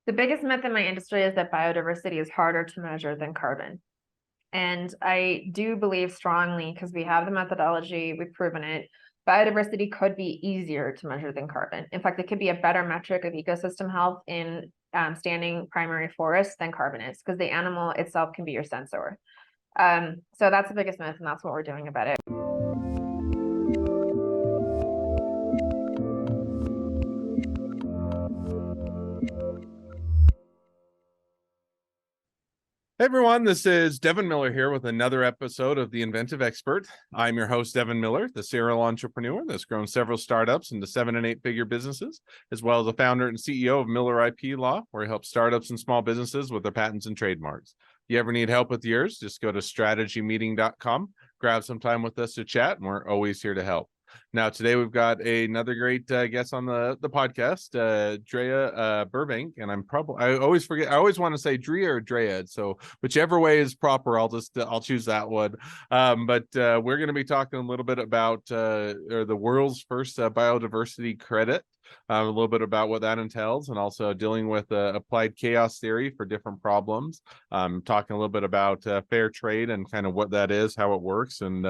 The biggest myth in my industry is that biodiversity is harder to measure than carbon. And I do believe strongly, because we have the methodology, we've proven it, biodiversity could be easier to measure than carbon. In fact, it could be a better metric of ecosystem health in standing primary forests than carbon is, because the animal itself can be your sensor. So that's the biggest myth, and that's what we're doing about it. Hey everyone, this is Devin Miller here with another episode of The Inventive Expert. I'm your host, Devin Miller, the serial entrepreneur that's grown several startups into 7- and 8-figure businesses, as well as the founder and CEO of Miller IP Law, where he helps startups and small businesses with their patents and trademarks. If you ever need help with yours, just go to strategymeeting.com, grab some time with us to chat, and we're always here to help. Now, today we've got another great guest on the podcast, Drea Burbank, and I always forget. I always want to say Drea or Drea, so whichever way is proper, I'll choose that one. But we're going to be talking a little bit about the world's first biodiversity credit. A little bit about what that entails, and also dealing with applied chaos theory for different problems. Talking a little bit about fair trade and kind of what that is, how it works, and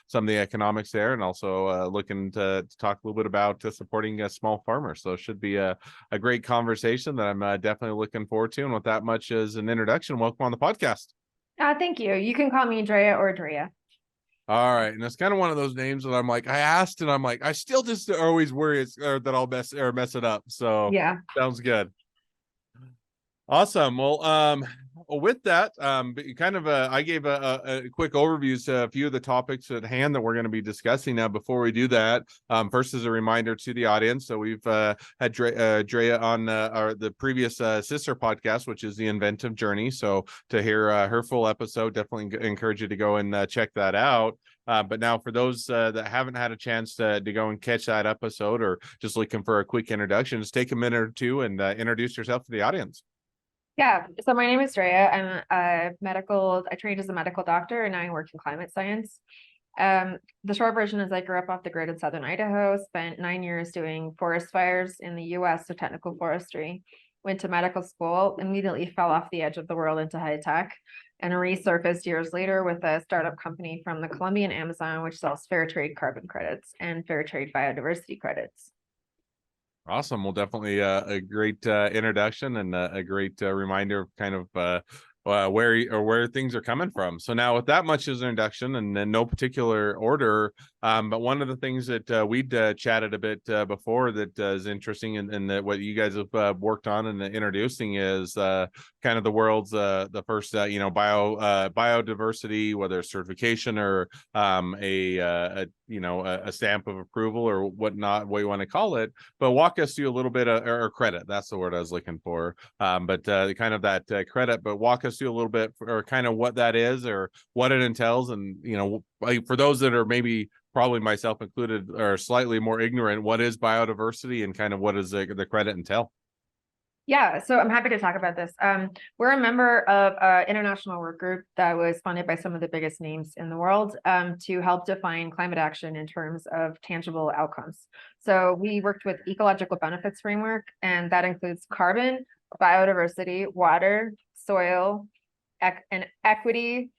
some of the economics there, and also looking to talk a little bit about supporting small farmers. So it should be a great conversation that I'm definitely looking forward to. And with that much as an introduction, welcome on the podcast. Thank you. You can call me Drea or Drea. All right, and it's kind of one of those names that I'm like, I asked, and I'm like, I still just always worry that I'll mess it up. So yeah, sounds good. Awesome. Well, with that, kind of, I gave a quick overview to a few of the topics at hand that we're going to be discussing. Now, before we do that, first as a reminder to the audience, so we've had Drea on the previous sister podcast, which is the Inventive Journey. So to hear her full episode, definitely encourage you to go and check that out. But now for those that haven't had a chance to go and catch that episode, or just looking for a quick introduction, just take a minute or two and introduce yourself to the audience. Yeah, so my name is Drea. I trained as a medical doctor, and now I work in climate science. The short version is I grew up off the grid in southern Idaho, spent 9 years doing forest fires in the US, so technical forestry, went to medical school, immediately fell off the edge of the world into high tech, and resurfaced years later with a startup company from the Colombian Amazon, which sells fair trade carbon credits and fair trade biodiversity credits. Awesome. Well, definitely a great introduction and a great reminder of kind of where things are coming from. So now with that much as an introduction and in no particular order, but one of the things that we'd chatted a bit before that is interesting and that what you guys have worked on and introducing is kind of the world's the first biodiversity, whether it's certification or a stamp of approval or whatnot, what you want to call it. But walk us through a little bit or credit. That's the word I was looking for. But kind of that credit. But walk us through a little bit or kind of what that is or what it entails. And for those that are maybe probably myself included or slightly more ignorant, what is biodiversity and kind of what does the credit entail? Yeah, so I'm happy to talk about this. We're a member of an international work group that was funded by some of the biggest names in the world to help define climate action in terms of tangible outcomes. So we worked with ecological benefits framework, and that includes carbon, biodiversity, water, soil, and equity,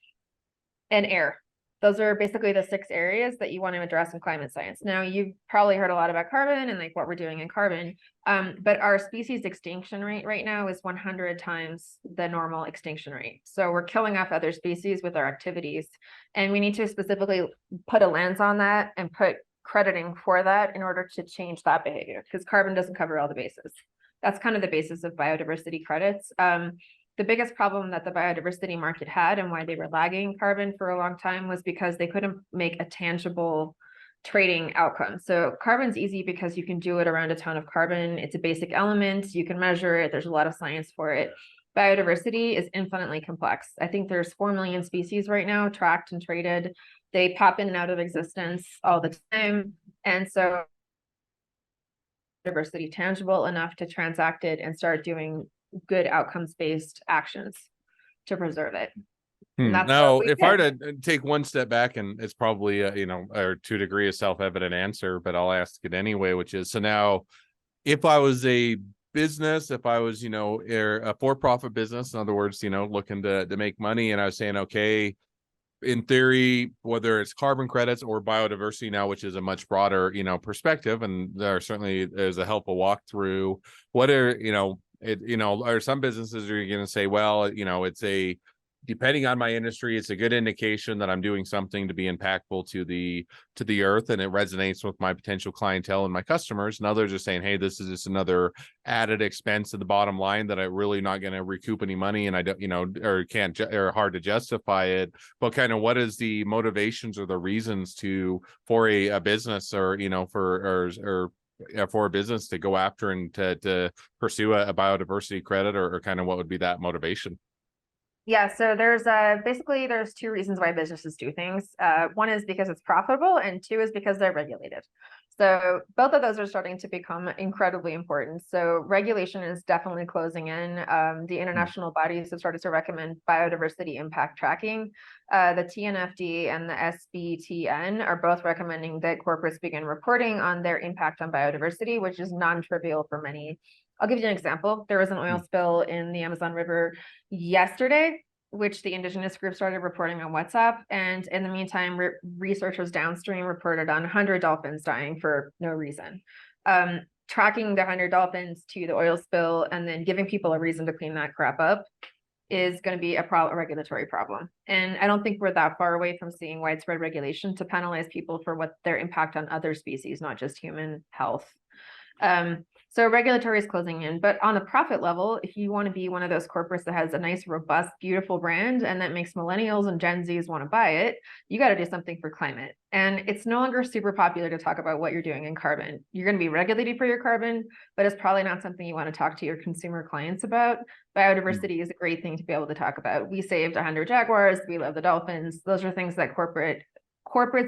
and air. Those are basically the 6 areas that you want to address in climate science. Now, you've probably heard a lot about carbon and like what we're doing in carbon, but our species extinction rate right now is 100 times the normal extinction rate. So we're killing off other species with our activities, and we need to specifically put a lens on that and put crediting for that in order to change that behavior, because carbon doesn't cover all the bases. That's kind of the basis of biodiversity credits. The biggest problem that the biodiversity market had and why they were lagging carbon for a long time was because they couldn't make a tangible trading outcome. So carbon's easy because you can do it around a ton of carbon. It's a basic element. You can measure it. There's a lot of science for it. Biodiversity is infinitely complex. I think there's 4 million species right now tracked and traded. They pop in and out of existence all the time. And so biodiversity tangible enough to transact it and start doing good outcomes-based actions to preserve it. Now, if I were to take one step back, and it's probably or to a degree a self-evident answer, but I'll ask it anyway, which is, so now if I was a business, if I was, a for-profit business, in other words, looking to make money, and I was saying, okay, in theory, whether it's carbon credits or biodiversity now, which is a much broader, perspective, and there's a helpful walkthrough. What are, are some businesses are you going to say, well, depending on my industry, it's a good indication that I'm doing something to be impactful to the earth, and it resonates with my potential clientele and my customers. And others are saying, hey, this is just another added expense to the bottom line that I'm really not going to recoup any money, and I don't, or can't, or hard to justify it. But kind of what is the motivations or the reasons for a business, or for a business to go after and to pursue a biodiversity credit, or kind of what would be that motivation? Yeah, so there's two reasons why businesses do things. One is because it's profitable, and two is because they're regulated. So both of those are starting to become incredibly important. So regulation is definitely closing in. The international bodies have started to recommend biodiversity impact tracking. The TNFD and the SBTN are both recommending that corporates begin reporting on their impact on biodiversity, which is non-trivial for many. I'll give you an example. There was an oil spill in the Amazon River yesterday, which the indigenous group started reporting on WhatsApp. And in the meantime, researchers downstream reported on 100 dolphins dying for no reason. Tracking the 100 dolphins to the oil spill and then giving people a reason to clean that crap up is going to be a regulatory problem. And I don't think we're that far away from seeing widespread regulation to penalize people for what their impact on other species, not just human health. So regulatory is closing in, but on the profit level, if you want to be one of those corporates that has a nice, robust, beautiful brand and that makes millennials and Gen Zs want to buy it, you got to do something for climate. And it's no longer super popular to talk about what you're doing in carbon. You're going to be regulated for your carbon, but it's probably not something you want to talk to your consumer clients about. Biodiversity is a great thing to be able to talk about. We saved 100 jaguars. We love the dolphins. Those are things that corporates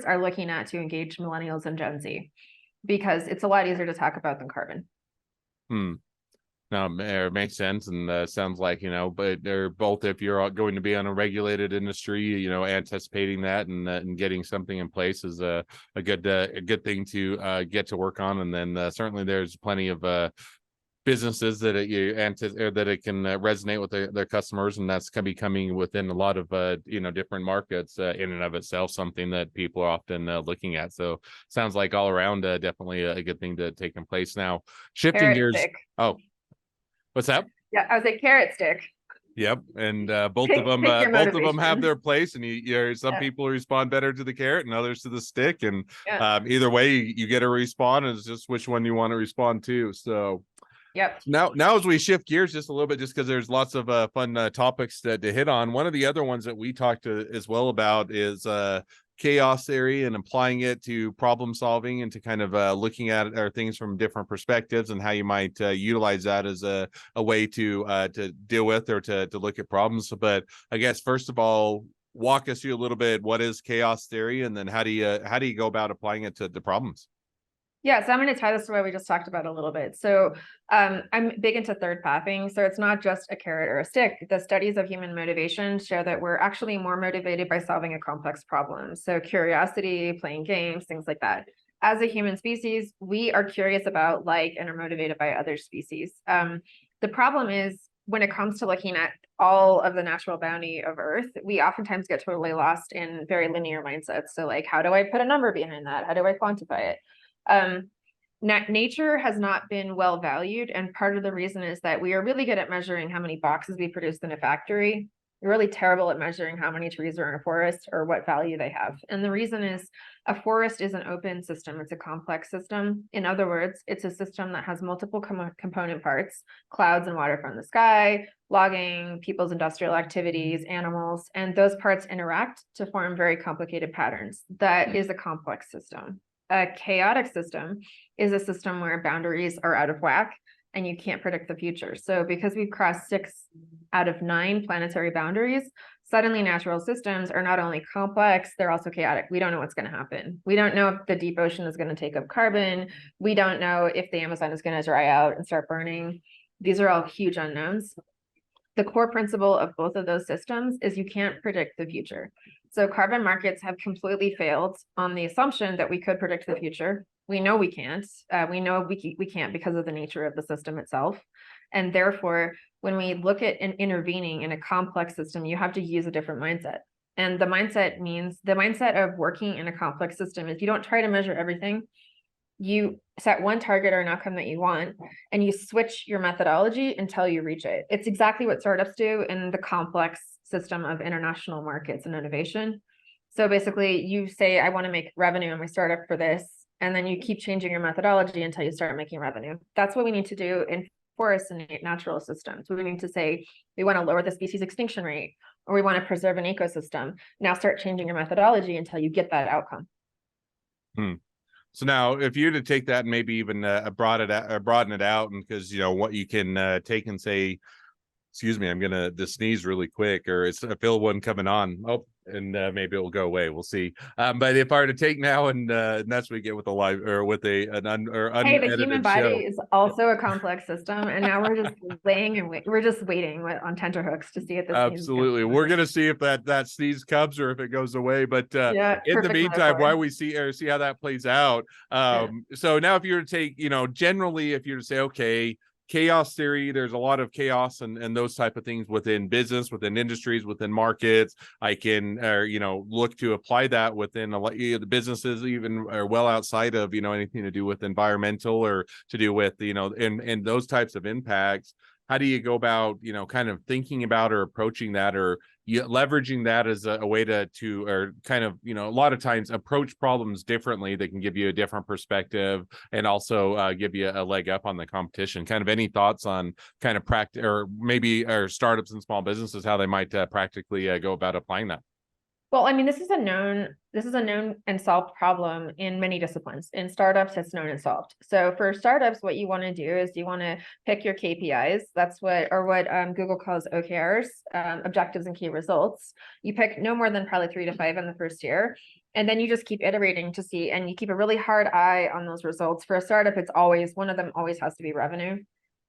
are looking at to engage millennials and Gen Z, because it's a lot easier to talk about than carbon. No, it makes sense, and sounds like, but they're both, if you're going to be on a regulated industry, anticipating that and getting something in place is a good thing to get to work on. And then certainly there's plenty of businesses that it can resonate with their customers, and that's becoming within a lot of different markets in and of itself, something that people are often looking at. So sounds like all around definitely a good thing to take in place. Now shifting Carrot gears. stick. Oh, what's that? Yeah, I was a carrot stick. Yep, and both Pick of them your motivation. have their place, and some people respond better to the carrot and others to the stick, and either way you get a response, and it's just which one you want to respond to. So yep. Now as we shift gears just a little bit, just because there's lots of fun topics to hit on. One of the other ones that we talked as well about is chaos theory and applying it to problem solving, and to kind of looking at our things from different perspectives, and how you might utilize that as a way to deal with, or to look at problems. But I guess first of all, walk us through a little bit, what is chaos theory, and then how do you go about applying it to the problems? Yeah, so I'm going to tie this to what we just talked about a little bit. So I'm big into third pathing. So it's not just a carrot or a stick. The studies of human motivation show that we're actually more motivated by solving a complex problem. So curiosity, playing games, things like that. As a human species, we are curious about, and are motivated by other species. The problem is, when it comes to looking at all of the natural bounty of Earth, we oftentimes get totally lost in very linear mindsets. So how do I put a number behind that? How do I quantify it? Nature has not been well valued, and part of the reason is that we are really good at measuring how many boxes we produce in a factory. We're really terrible at measuring how many trees are in a forest or what value they have. And the reason is, a forest is an open system. It's a complex system. In other words, it's a system that has multiple component parts: clouds and water from the sky, logging, people's industrial activities, animals, and those parts interact to form very complicated patterns. That is a complex system. A chaotic system is a system where boundaries are out of whack and you can't predict the future. So because we've crossed 6 out of 9 planetary boundaries, suddenly natural systems are not only complex, they're also chaotic. We don't know what's going to happen. We don't know if the deep ocean is going to take up carbon. We don't know if the Amazon is going to dry out and start burning. These are all huge unknowns. The core principle of both of those systems is you can't predict the future. So carbon markets have completely failed on the assumption that we could predict the future. We know we can't. We know we can't because of the nature of the system itself. And therefore, when we look at intervening in a complex system, you have to use a different mindset. And the mindset of working in a complex system is you don't try to measure everything. You set one target or an outcome that you want, and you switch your methodology until you reach it. It's exactly what startups do in the complex system of international markets and innovation. So basically, you say, I want to make revenue in my startup for this, and then you keep changing your methodology until you start making revenue. That's what we need to do in forests and natural systems. We need to say, we want to lower the species extinction rate, or we want to preserve an ecosystem. Now start changing your methodology until you get that outcome. So now, if you were to take that and maybe even broaden it out, and because what you can take and say, excuse me, I'm gonna sneeze really quick, or I feel one coming on. Oh, and maybe it will go away. We'll see. But if I were to take now, and that's what we get with a live or with an unedited the human body is also a complex system, and now we're just we're just waiting on tenterhooks to see if this. Absolutely, we're gonna see if that sneeze comes or if it goes away. But in the meantime, while we see how that plays out, so now if you were to take, generally, if you were to say, okay, chaos theory, there's a lot of chaos and those type of things within business, within industries, within markets. I can look to apply that within the businesses, even or well outside of anything to do with environmental or to do with and those types of impacts. How do you go about kind of thinking about or approaching that, or leveraging that as a way to or kind of a lot of times approach problems differently that can give you a different perspective and also give you a leg up on the competition? Kind of any thoughts on kind of practice, or maybe our startups and small businesses, how they might practically go about applying that? Well, I mean, this is a known and solved problem in many disciplines. In startups, it's known and solved. So for startups, what you want to do is you want to pick your KPIs. That's what Google calls OKRs, objectives and key results. You pick no more than probably 3 to 5 in the first year. And then you just keep iterating to see, and you keep a really hard eye on those results. For a startup, one of them always has to be revenue.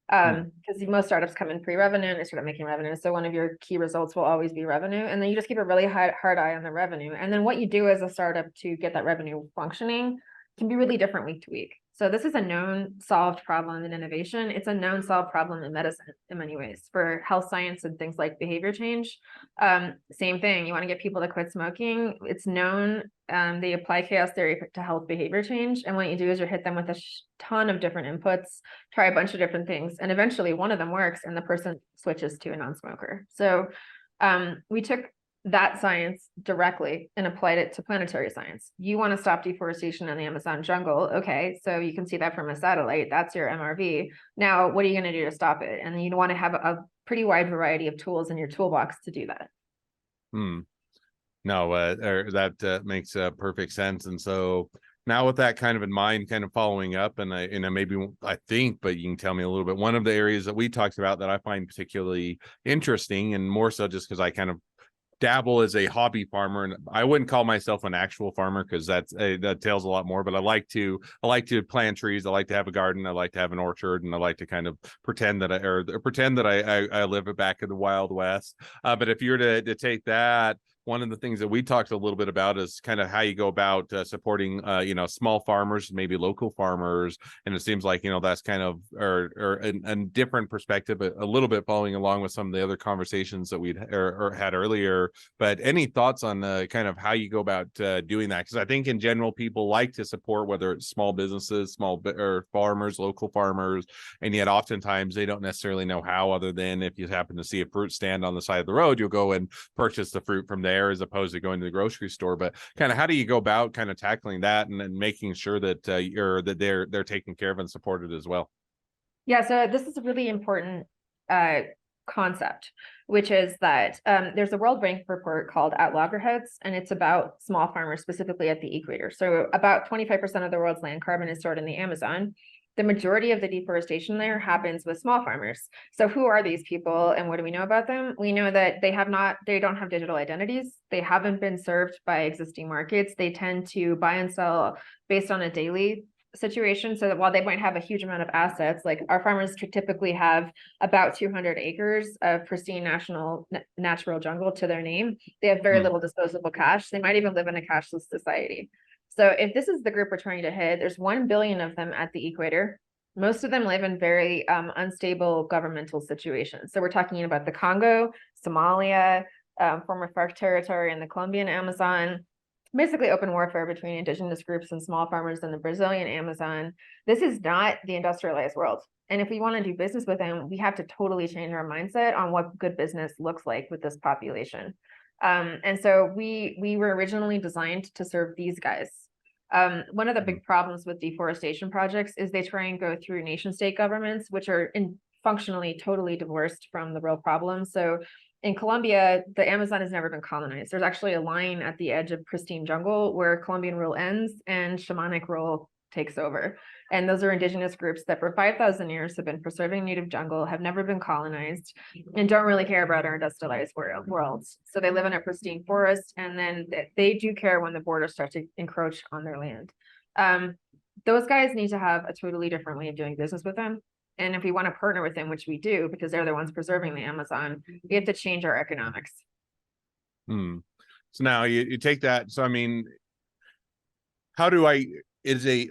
Because most startups come in pre-revenue and they start making revenue. So one of your key results will always be revenue. And then you just keep a really hard eye on the revenue. And then what you do as a startup to get that revenue functioning can be really different week to week. So this is a known solved problem in innovation. It's a known solved problem in medicine in many ways. For health science and things like behavior change, same thing. You want to get people to quit smoking. It's known. They apply chaos theory to health behavior change. And what you do is you hit them with a ton of different inputs, try a bunch of different things, and eventually one of them works and the person switches to a non-smoker. So we took that science directly and applied it to planetary science. You want to stop deforestation in the Amazon jungle. Okay, so you can see that from a satellite. That's your MRV. Now, what are you going to do to stop it? And you want to have a pretty wide variety of tools in your toolbox to do that. No, that makes perfect sense. And so now with that kind of in mind, kind of following up, and I think, but you can tell me a little bit, one of the areas that we talked about that I find particularly interesting, and more so just because I kind of dabble as a hobby farmer, and I wouldn't call myself an actual farmer because that tells a lot more, but I like to plant trees. I like to have a garden. I like to have an orchard, and I like to kind of pretend that I live back in the Wild West. But if you were to take that, one of the things that we talked a little bit about is kind of how you go about supporting small farmers, maybe local farmers. And it seems like that's kind of or a different perspective, but a little bit following along with some of the other conversations that we'd had earlier. But any thoughts on kind of how you go about doing that? Because I think in general people like to support, whether it's small businesses, or farmers, local farmers, and yet oftentimes they don't necessarily know how, other than if you happen to see a fruit stand on the side of the road, you'll go and purchase the fruit from there, as opposed to going to the grocery store. But kind of how do you go about kind of tackling that and making sure that they're taken care of and supported as well? Yeah, so this is a really important concept, which is that there's a World Bank report called At Loggerheads, and it's about small farmers specifically at the equator. So about 25% of the world's land carbon is stored in the Amazon. The majority of the deforestation there happens with small farmers. So who are these people and what do we know about them? We know that they don't have digital identities. They haven't been served by existing markets. They tend to buy and sell based on a daily situation. So that while they might have a huge amount of assets, like our farmers typically have about 200 acres of pristine natural jungle to their name. They have very little disposable cash. They might even live in a cashless society. So if this is the group we're trying to hit, there's 1 billion of them at the equator. Most of them live in very unstable governmental situations. So we're talking about the Congo, Somalia, former FARC territory in the Colombian Amazon, basically open warfare between indigenous groups and small farmers in the Brazilian Amazon. This is not the industrialized world. And if we want to do business with them, we have to totally change our mindset on what good business looks like with this population. And so we were originally designed to serve these guys. One of the big problems with deforestation projects is they try and go through nation state governments, which are functionally totally divorced from the real problem. So in Colombia, the Amazon has never been colonized. There's actually a line at the edge of pristine jungle where Colombian rule ends and shamanic rule takes over. And those are indigenous groups that for 5,000 years have been preserving native jungle, have never been colonized, and don't really care about our industrialized world. So they live in a pristine forest, and then they do care when the borders start to encroach on their land. Those guys need to have a totally different way of doing business with them. And if we want to partner with them, which we do, because they're the ones preserving the Amazon, we have to change our economics. So now you take that. So, I mean, how do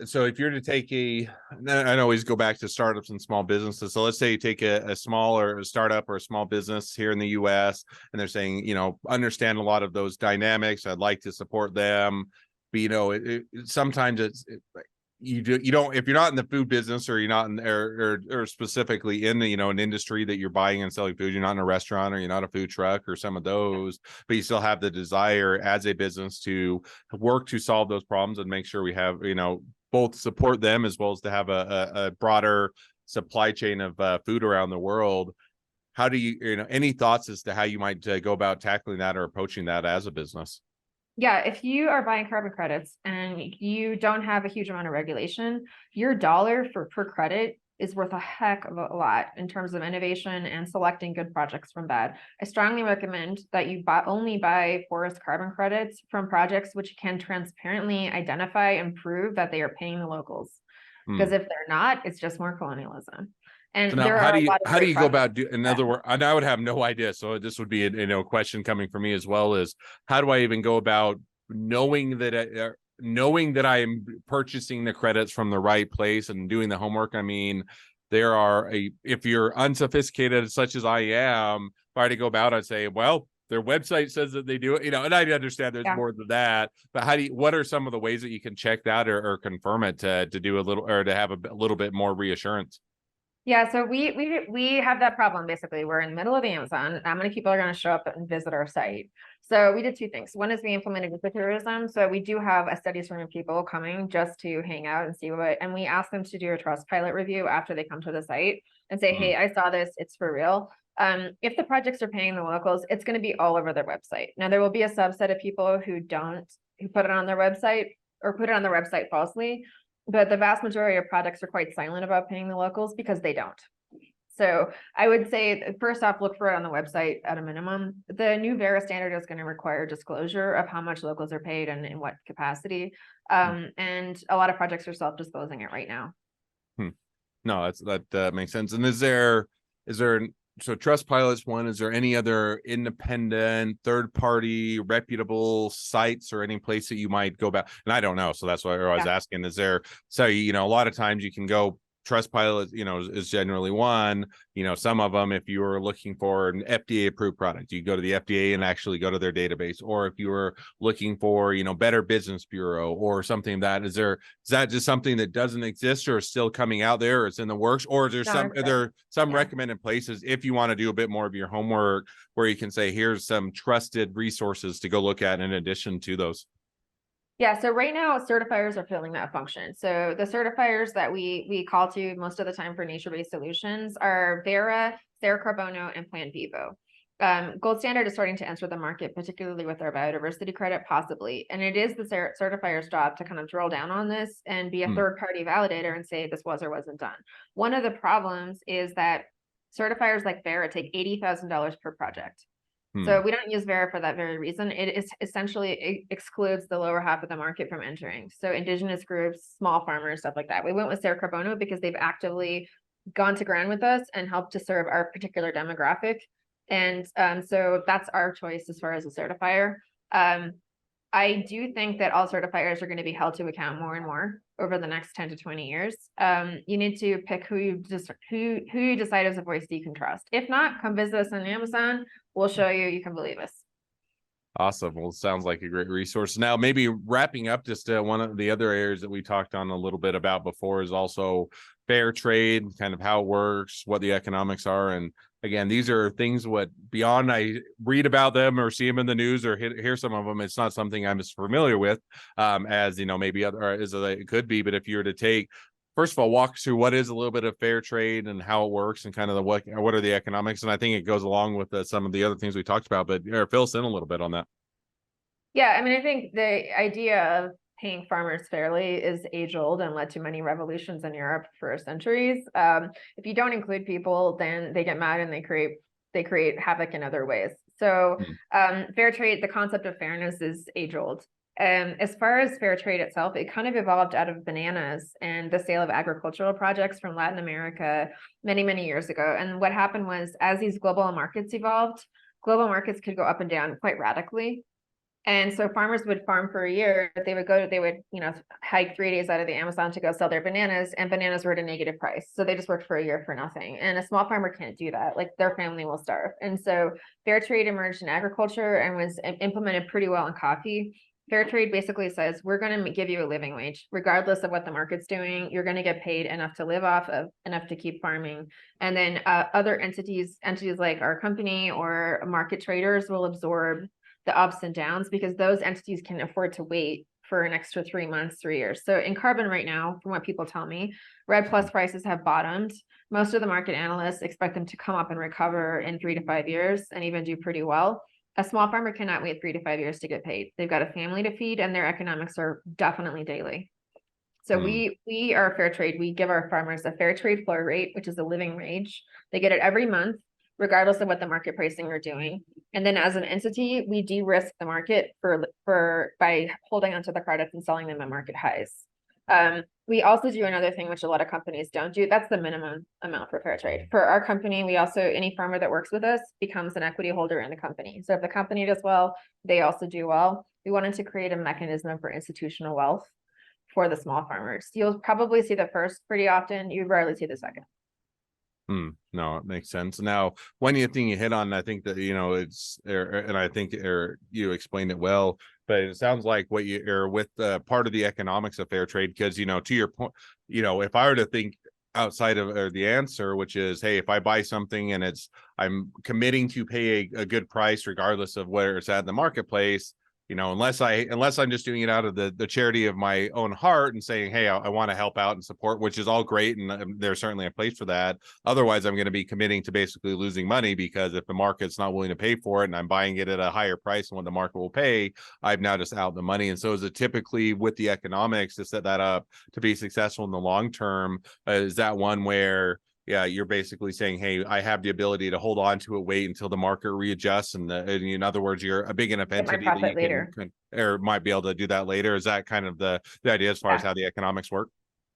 so if you're to take I always go back to startups and small businesses. So let's say you take a small or a startup or a small business here in the US, and they're saying, understand a lot of those dynamics. I'd like to support them. But, sometimes you don't, if you're not in the food business, or you're not in or specifically in an industry that you're buying and selling food, you're not in a restaurant, or you're not a food truck or some of those, but you still have the desire as a business to work to solve those problems and make sure we have, both support them as well as to have a broader supply chain of food around the world. How do you, any thoughts as to how you might go about tackling that or approaching that as a business? Yeah, if you are buying carbon credits and you don't have a huge amount of regulation, your dollar per credit is worth a heck of a lot in terms of innovation and selecting good projects from bad. I strongly recommend that you only buy forest carbon credits from projects which can transparently identify and prove that they are paying the locals. Because if they're not, it's just more colonialism. And so now, there how are do you go about in other words, and I would have no idea. So this would be a question coming from me as well, is how do I even go about knowing that I am purchasing the credits from the right place and doing the homework? I mean, if you're unsophisticated such as I am, if I had to go about, I'd say, well, their website says that they do it, and I understand there's more than that, but what are some of the ways that you can check that or confirm it to do a little, or to have a little bit more reassurance? Yeah, so we have that problem. Basically, we're in the middle of the Amazon. How many people are going to show up and visit our site? So we did two things. One is we implemented ecotourism. So we do have a steady stream of people coming just to hang out and see and we ask them to do a Trustpilot review after they come to the site and say, hey, I saw this, it's for real. If the projects are paying the locals, it's going to be all over their website. Now there will be a subset of people who put it on their website or put it on their website falsely. But the vast majority of projects are quite silent about paying the locals because they don't. So I would say, first off, look for it on the website at a minimum. The new Vera standard is going to require disclosure of how much locals are paid and in what capacity. And a lot of projects are self-disclosing it right now. No, that makes sense. And is there so Trustpilot's one, is there any other independent, third-party, reputable sites or any place that you might go back? And I don't know, so that's why I was asking. Is there, so, a lot of times you can go, Trustpilot, is generally one, some of them, if you were looking for an FDA approved product, you go to the FDA and actually go to their database. Or if you were looking for, Better Business Bureau or something is that just something that doesn't exist or is still coming out there, or it's in the works? Or is there some recommended places if you want to do a bit more of your homework where you can say, here's some trusted resources to go look at in addition to those? Yeah, so right now certifiers are filling that function. So the certifiers that we call to most of the time for nature-based solutions are Vera, Cerro Carbono, and Plan Vivo. Gold Standard is starting to enter the market, particularly with our biodiversity credit, possibly. And it is the certifier's job to kind of drill down on this and be a third-party validator and say this was or wasn't done. One of the problems is that certifiers like Vera take $80,000 per project. So we don't use Vera for that very reason. It is essentially, it excludes the lower half of the market from entering. So indigenous groups, small farmers, stuff like that. We went with Cerro Carbono because they've actively gone to ground with us and helped to serve our particular demographic. And so that's our choice as far as a certifier. I do think that all certifiers are going to be held to account more and more over the next 10 to 20 years. You need to pick who you decide as a voice that you can trust. If not, come visit us on Amazon. We'll show you, you can believe us. Awesome. Well, it sounds like a great resource. Now, maybe wrapping up, just one of the other areas that we talked on a little bit about before is also fair trade, kind of how it works, what the economics are. And again, these are things what beyond I read about them or see them in the news or hear some of them, it's not something I'm as familiar with as, maybe other as it could be. But if you were to take, first of all, walk through what is a little bit of fair trade and how it works and kind of what are the economics. And I think it goes along with some of the other things we talked about, but fill us in a little bit on that. Yeah, I mean, I think the idea of paying farmers fairly is age old and led to many revolutions in Europe for centuries. If you don't include people, then they get mad and they create havoc in other ways. So fair trade, the concept of fairness is age old. As far as fair trade itself, it kind of evolved out of bananas and the sale of agricultural projects from Latin America many, many years ago. And what happened was, as these global markets evolved, global markets could go up and down quite radically. And so farmers would farm for a year, they would, hike 3 days out of the Amazon to go sell their bananas, and bananas were at a negative price. So they just worked for a year for nothing. And a small farmer can't do that. Like, their family will starve. And so fair trade emerged in agriculture and was implemented pretty well in coffee. Fair trade basically says, we're going to give you a living wage, regardless of what the market's doing. You're going to get paid enough to live off of, enough to keep farming. And then other entities like our company or market traders will absorb the ups and downs, because those entities can afford to wait for an extra 3 months, 3 years. So in carbon right now, from what people tell me, Red Plus prices have bottomed. Most of the market analysts expect them to come up and recover in 3 to 5 years and even do pretty well. A small farmer cannot wait 3 to 5 years to get paid. They've got a family to feed, and their economics are definitely daily. So we are fair trade. We give our farmers a fair trade floor rate, which is a living wage. They get it every month, regardless of what the market pricing are doing. And then as an entity, we de-risk the market by holding onto the credits and selling them at market highs. We also do another thing, which a lot of companies don't do. That's the minimum amount for fair trade. For our company, we also, any farmer that works with us becomes an equity holder in the company. So if the company does well, they also do well. We wanted to create a mechanism for institutional wealth for the small farmers. You'll probably see the first pretty often. You rarely see the second. No, it makes sense. Now, one thing you hit on, I think that, and I think you explained it well, but it sounds like what you are with part of the economics of fair trade, because, to your point, if I were to think outside of the answer, which is, hey, if I buy something and I'm committing to pay a good price, regardless of where it's at in the marketplace, unless I'm just doing it out of the charity of my own heart and saying, hey, I want to help out and support, which is all great. And there's certainly a place for that. Otherwise, I'm going to be committing to basically losing money, because if the market's not willing to pay for it and I'm buying it at a higher price than what the market will pay, I've now just out the money. And so is it typically with the economics to set that up to be successful in the long term? Is that one where, yeah, you're basically saying, hey, I have the ability to hold on to it, wait until the market readjusts, and in other words, you're a big enough entity that you can or might be able to do that later? Is that kind of the idea as far as how the economics work?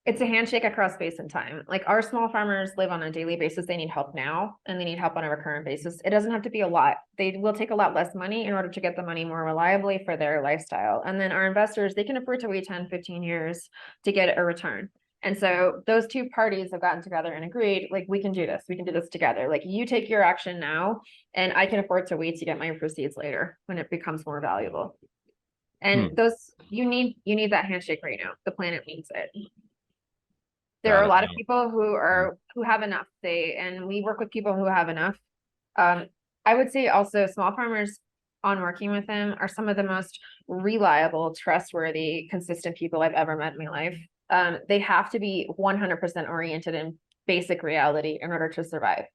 It's a handshake across space and time. Like, our small farmers live on a daily basis. They need help now, and they need help on a recurrent basis. It doesn't have to be a lot. They will take a lot less money in order to get the money more reliably for their lifestyle. And then our investors, they can afford to wait 10, 15 years to get a return. And so those two parties have gotten together and agreed, like, we can do this. We can do this together. Like, you take your action now, and I can afford to wait to get my proceeds later when it becomes more valuable. And you need that handshake right now. The planet needs it. There are a lot of people who have enough, and we work with people who have enough. I would say also small farmers, on working with them, are some of the most reliable, trustworthy, consistent people I've ever met in my life. They have to be 100% oriented in basic reality in order to survive.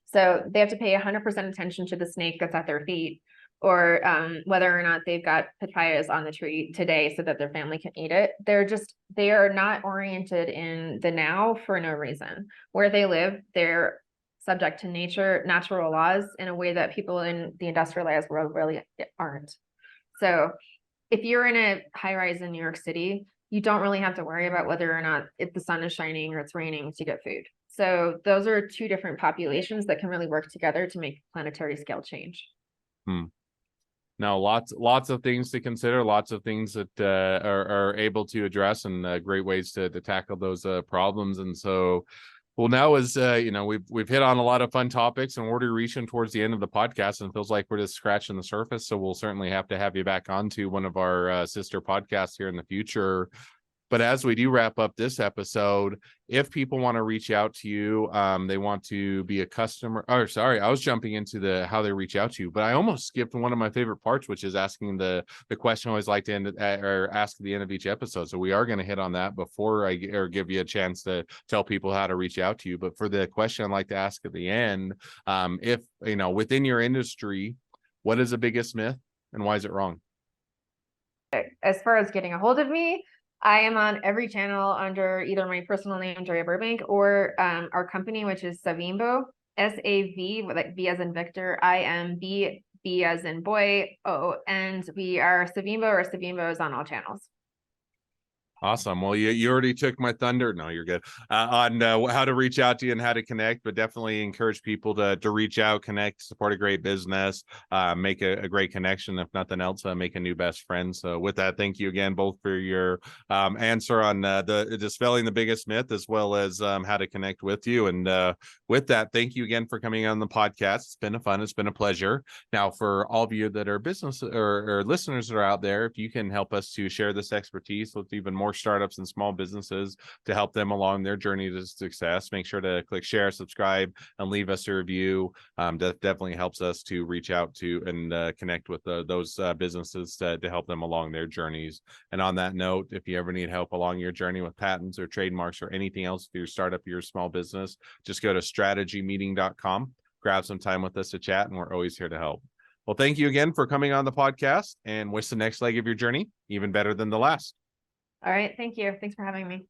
So they have to pay 100% attention to the snake that's at their feet, or whether or not they've got papayas on the tree today so that their family can eat it. They are not oriented in the now for no reason. Where they live, they're subject to natural laws in a way that people in the industrialized world really aren't. So if you're in a high rise in New York City, you don't really have to worry about whether or not the sun is shining or it's raining to get food. So those are two different populations that can really work together to make planetary scale change. Now, lots of things to consider, lots of things that are able to address, and great ways to tackle those problems. And so, well, now as we've hit on a lot of fun topics, and we're reaching towards the end of the podcast, and it feels like we're just scratching the surface. So we'll certainly have to have you back onto one of our sister podcasts here in the future. But as we do wrap up this episode, if people want to reach out to you, they want to be a customer. Or sorry, I was jumping into how they reach out to you, but I almost skipped one of my favorite parts, which is asking the question I always like to end or ask at the end of each episode. So we are going to hit on that before I give you a chance to tell people how to reach out to you. But for the question I'd like to ask at the end, if within your industry, what is the biggest myth and why is it wrong? As far as getting a hold of me, I am on every channel under either my personal name, Drea Burbank, or our company, which is Savimbo, S-A-V, like V as in Victor, I-M-B, B as in boy, O, and we are Savimbo, or Savimbo is on all channels. Awesome. Well, you already took my thunder. No, you're good. On how to reach out to you and how to connect, but definitely encourage people to reach out, connect, support a great business, make a great connection. If nothing else, make a new best friend. So with that, thank you again, both for your answer on the dispelling the biggest myth, as well as how to connect with you. And with that, thank you again for coming on the podcast. It's been it's been a pleasure. Now, for all of you that are business or listeners that are out there, if you can help us to share this expertise with even more startups and small businesses to help them along their journey to success, make sure to click share, subscribe, and leave us a review. That definitely helps us to reach out to and connect with those businesses to help them along their journeys. And on that note, if you ever need help along your journey with patents or trademarks or anything else for your startup, your small business, just go to strategymeeting.com, grab some time with us to chat, and we're always here to help. Well, thank you again for coming on the podcast, and wish the next leg of your journey even better than the last. All right. Thank you. Thanks for having me.